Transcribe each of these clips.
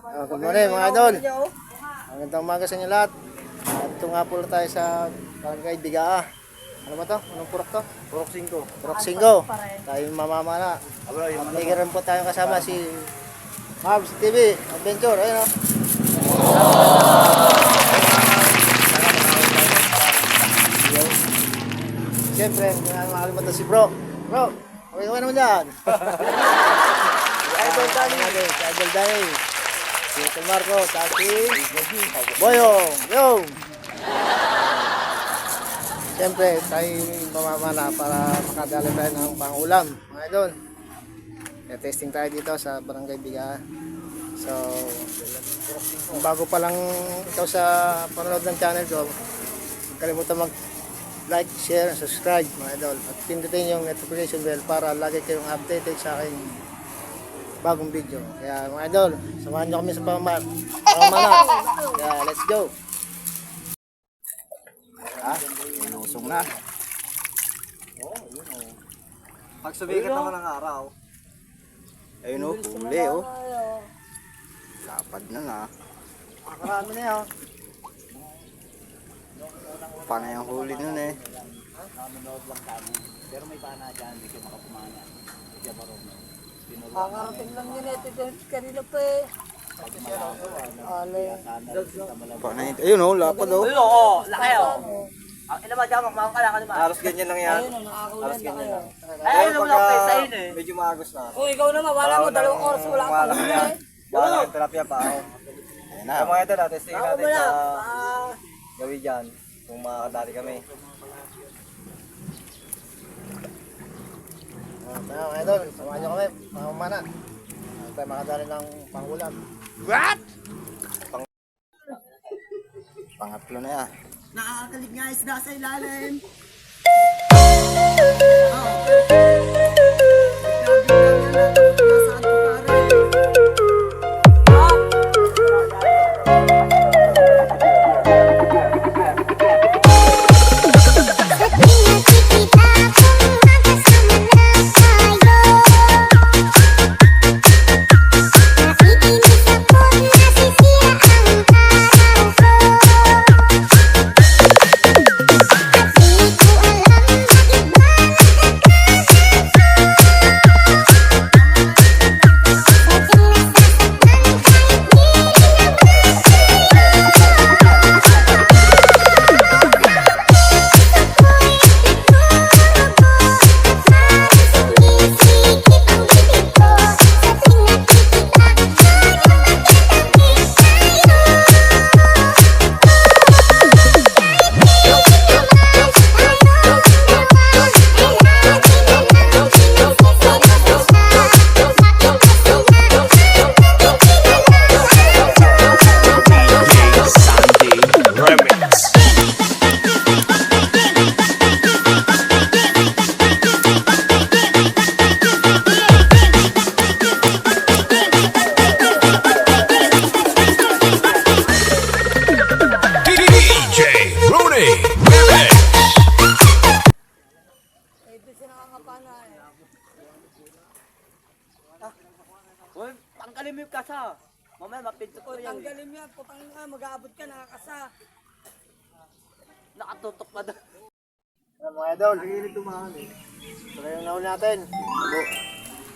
Good morning mga idol. Magandang umaga sa inyo lahat. Ito nga po tayo sa Barangay Bigaa. Ano ba to? Anong purok to? Purok 5. Purok 5. Tayo mamamana. Hindi rin po tayo kasama si Mavs TV Adventure. Ayun o. Siyempre, hindi na makalimutan si bro. Bro, okay naman dyan. Idol Danny. Si Idol Danny. Si Ito Marco. Si Boyong. Yung. Siyempre, tayo mamamana para makadala tayo ng pangulam. Mga idol. Testing tayo dito sa Barangay Bigaa. So, kung bago pa lang ikaw sa panonood ng channel ko, huwag kalimutan mag-like, share, subscribe mga idol. At pindutin yung notification bell para lagi kayong updated sa aking bagong video. Kaya mga idol, samahan nyo kami sa pamamana. Kaya let's go! Inusong na. Pag sumikat naman ang araw. Ayun o, huli o. Kapad na na. Makarami na yun. Panay ang huli nun eh. Pero may bana dyan, hindi kayo makapumana. Diyan marong. Kakarating lang yun ito kanina pa eh. Panay. Ayun o, lapad o. Oo, laki o. Ang ina ba dyan, makakala ka naman. Halos ganyan lang yan. Ayun, nakakulan Halos na ganyan kayo. lang. Ay, ayun naman ako sa inyo eh. Medyo maagos na. Kung ikaw naman, wala mo, 2 oras wala ka Wala lang yan. eh. Wala yung tilapia pa ako. Ayun na. Mga ito natin, tingin natin sa gawi dyan. Kung makakadali kami. Kaya mga idol, samahan nyo kami. Mamamana. Tayo makadala ng pangulam. Pangatlo na yan. Nakakalig nga isda sa ilalim. Uy, tanggalin mo yung kasa. Mamaya mapinto ko yan. Tanggalin mo yan, putang nga, mag-aabot ka, nakakasa. Nakatutok pa doon. Ayan mga idol, hihilig tumahan eh. Ito na yung nauli natin.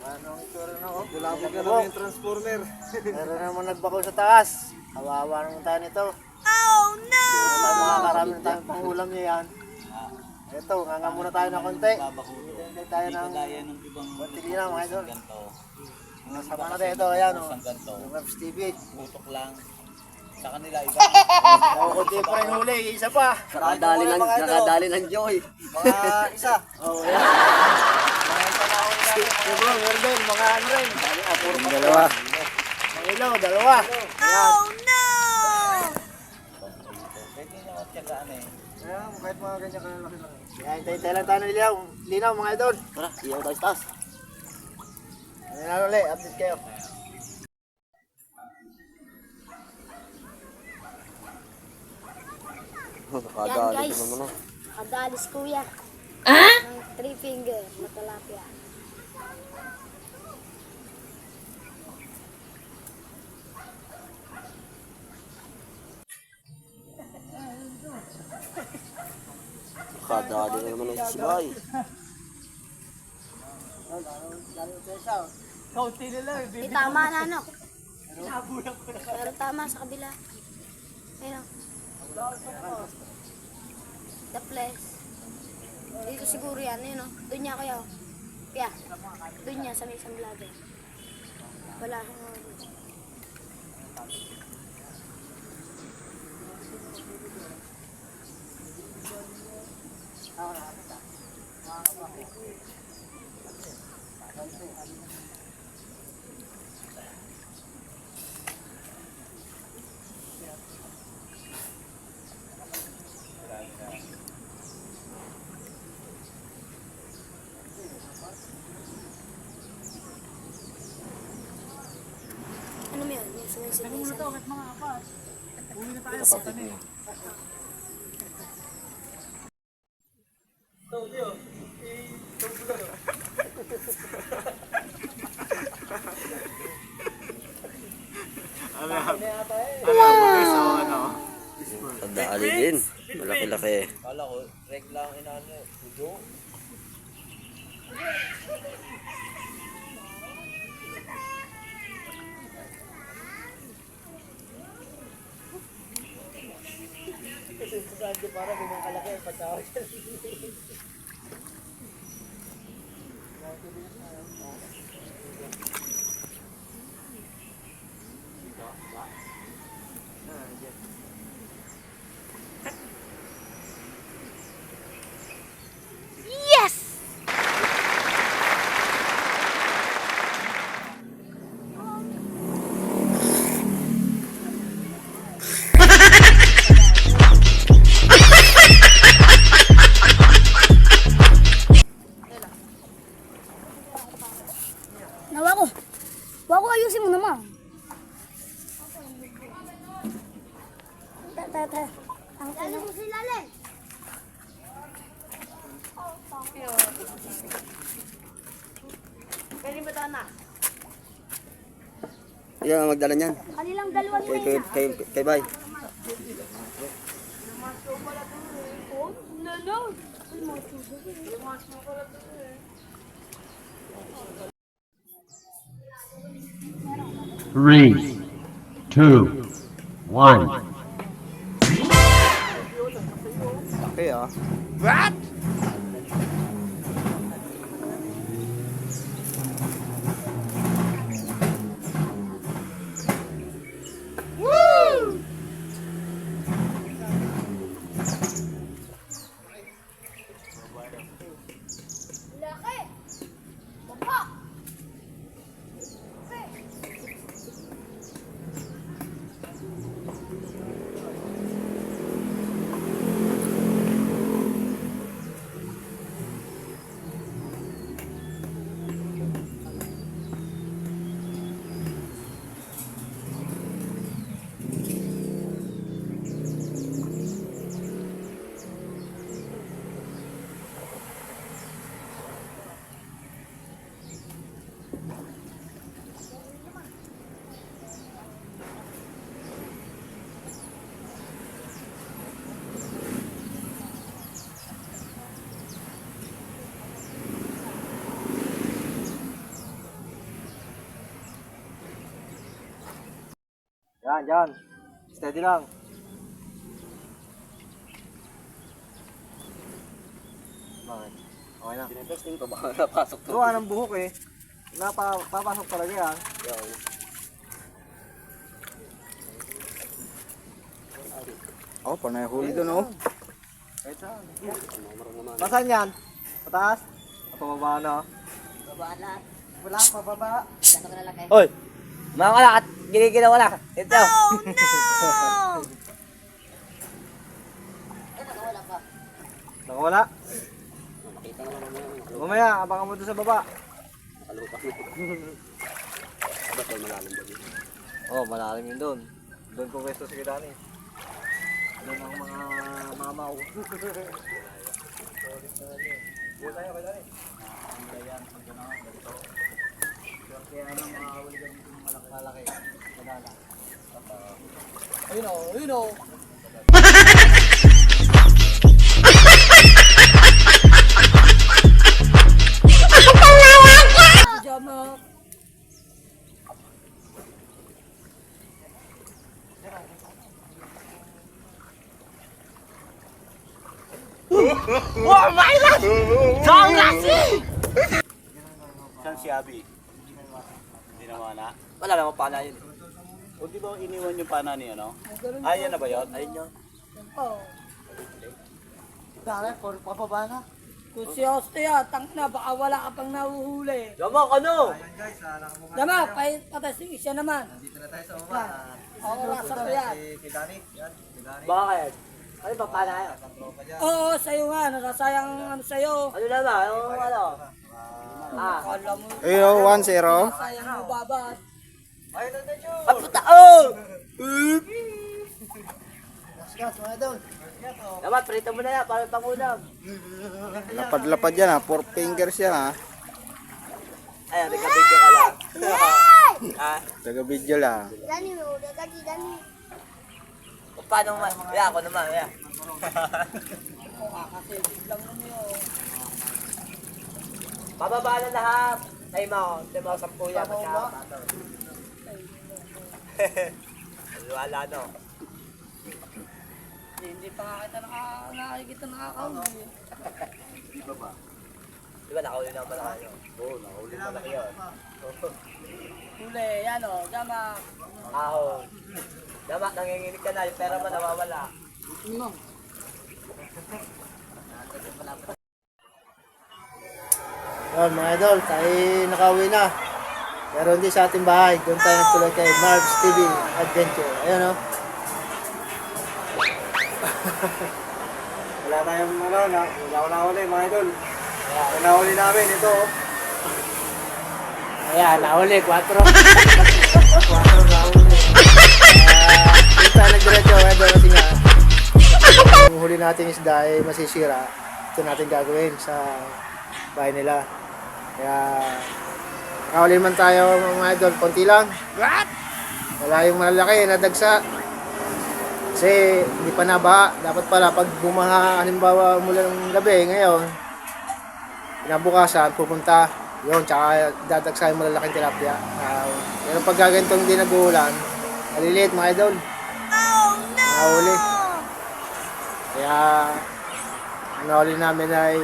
Anong itsura na ako? Bulabog na naman yung transformer. Meron naman nagbako sa taas. Kawawa naman tayo nito. Oh no! Tayo makakarami na tayong pangulam niya yan. Ito, nganga muna tayo ng konti. Hintay tayo ng konti din mga idol. Sama natin ito, ayan o. Yung Mavs TV. Putok lang. Sa kanila iba. Kunti pa rin huli, isa pa. Nakadali ng joy. Mga isa. Oh, yan. Mga isa na ako nila. Bro, meron din, mga ano rin. Dalawa. Mga ilaw, dalawa. Oh no! Pwede nyo magtyagaan eh. Ayan, kahit mga ganyan kalalaki lang. Kaya hintay lang tayo ng linaw mga idol. Tara, iyaw tayo sa taas. Ayan na ulit, update kayo. Yan guys, nakadalis kuya. Ng 3 finger na tilapia. Kadali na naman ang sibay. Kaunti na lang. Tama na, ano? Pero tama sa kabila. Ayun, oh. The place. Dito siguro yan, ayun, oh. Doon niya kayo. Kaya, doon niya sa may isang vlogger. Wala akong ano mo yun? Yung sumisilisa. Kadali din. Malaki-laki. Kala ko, reg lang inano. Udo. Para ganyan kalaki pagkawag. Nawa ko. Wako, ayusin mo naman. Ta. Ang ano mo sila, Len? Pwede ba ito na? Yan ang magdala niyan. Kanilang dalawa nila Kay Bay. Three, two, one. Okay ah. Laki! Baka! Yan. Steady lang. Bakit? Okay na. Tinetesting ko baka napasok to. Gawa ng buhok eh. Papasok talaga yan. Oh, panay huli doon oh. Nasaan yan? Pataas? O pababa na? Babaan lahat. Wala, pababa. Ganto ka na laki. Hoy! Mga wala at giniginaw wala. Ito. Oh no! Nakawala pa. Nakawala? Makita naman naman. Mamaya, abangan mo doon sa baba. Nakalupas na. Ba't may malalim doon? Oh, malalim yun doon. Doon ko pwesto sa kita eh. Doon ang mga mamaw. Doon tayo kay Dani. Ayan, pagka na, ganito. Kaya nang makawali dyan dito ng malaki. Madala. Ayun o. Saan si Abby? Hindi naman na. Wala namang pana yun. O di ba iniwan yung pana niya, no? Ay, yan na ba yun? Ayun yun. Dara, puro pababa na. Kung si Hoste tang na, baka wala ka pang nahuhuli. Yamak, ano? Dama, patay si isa naman. Dito na tayo sa baba. Oo, nasa ko yan. Si Dani. Yan, si Dani. Bakit? Ano ba pana yun? Oo, sa'yo nga, nasasayang ano sa'yo. Ano naman? Ano? Akala mo, Ayo, 1-0. sayang mo babat. Ah, puta! Oh! Gas, mga idol. Dapat, prito mo na yan, para pangulam. Lapad-lapad yan ha. 4 fingers yan ha. Ayan, nagka-video ka lang. Ah, Taga-video lang. Dani, may ulit ka di, Dani. kung paano man? Kaya ako naman, kaya. Kasi biglang mo yun. Bababa na lahat. Ay, mo, di ba, 10 yan. Wala, no? Hindi pa nga kita nakikita nakakahuli. Di ba, nakahuli na malaki yun? Oo, nakahuli malaki yan. Huli, yan o, dama. Ahon. Dapat, nanginginig ka na, yung pera mo nawawala. Yun mga idol, tayo nakauwi na. Pero hindi sa ating bahay. Doon tayo nagtuloy kay Marbs TV Adventure. Ayan o. Wala tayong ano, wala ko nahuli mga idol. Wala nahuli namin ito. Ayan, nahuli. 4. 4 nahuli. Dito tayo nagdiretso mga idol kasi nga yung huli natin isda ay masisira. Ito natin gagawin sa bahay nila. Kaya nakahuli man tayo mga idol. Konti lang. Wala yung malalaki na dagsa. Kasi hindi pa nabaha. Dapat pala pag bumaha, halimbawa mula ng gabi ngayon, kinabukasan, pupunta. Yun, tsaka dadagsa yung malalaking tilapia. Pero pag gagantong hindi nag-uulan, maliliit mga idol. Nahuli. Kaya, ang nahuli namin ay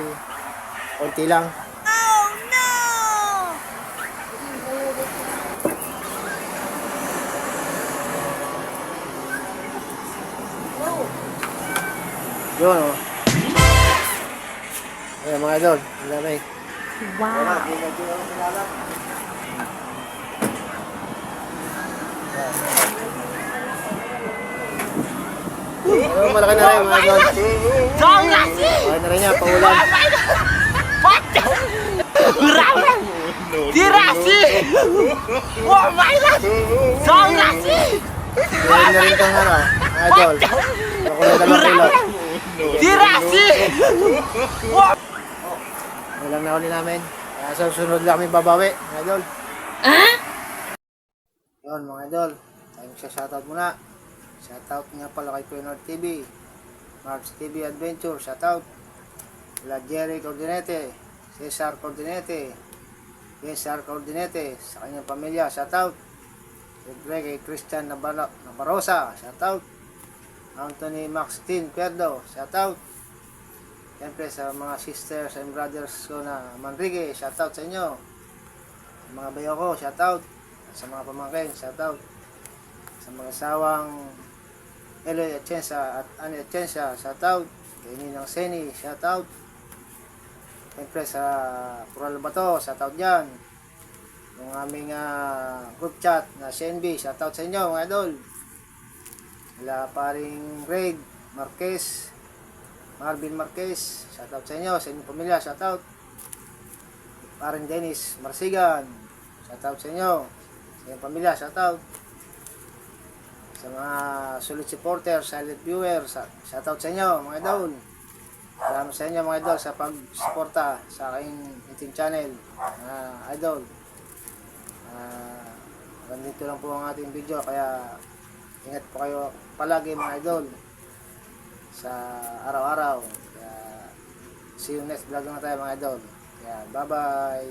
konti lang. Yun o. Ayan mga idol, ang dami. Wow. Malaki na rin mga idol. Malaki na rin niya, pangulam. Dirasi! Oh my God! Songrasi! Kaya na rin itong ano, mga idol. Ako na 2 kilo. Dirasi! Yan lang nahuli namin. Kaya sa susunod lang kami babawi, mga idol. Yun mga idol, tayo magsa-shoutout muna. Shoutout nga pala kay Quinor TV, Marbs TV Adventure, shoutout. Wala Jerry Cordinete, Cesar Cordinete, sa kanyang pamilya, shoutout. Siyempre kay Christian Nabarosa, shoutout. Anthony Maxtin Cuerdo, shoutout. Siyempre sa mga sisters and brothers ko na Manrique, shoutout sa inyo. Sa mga bayo ko, shoutout. Sa mga pamangkin, shoutout. Sa mga sawang Eloy Atienza at Ani Atienza, shoutout. Kay Ninang Seni, shoutout. Siyempre sa Pural Bato, shoutout dyan. Yung aming group chat na CNB, shoutout sa inyo mga idol. Wala paring Greg Marquez, Marvin Marquez, shoutout sa inyo, sa inyong pamilya, shoutout. Paring Dennis Marsigan, shoutout sa inyo, sa inyong pamilya, shoutout. Sa mga solid supporter, silent viewer, shoutout sa inyo mga idol. Salamat sa inyo mga idol sa pag-suporta sa aking YouTube channel, idol. Ganito lang po ang ating video, kaya ingat po kayo palagi mga idol sa araw-araw. Kaya see you next vlog na tayo mga idol. Kaya bye bye.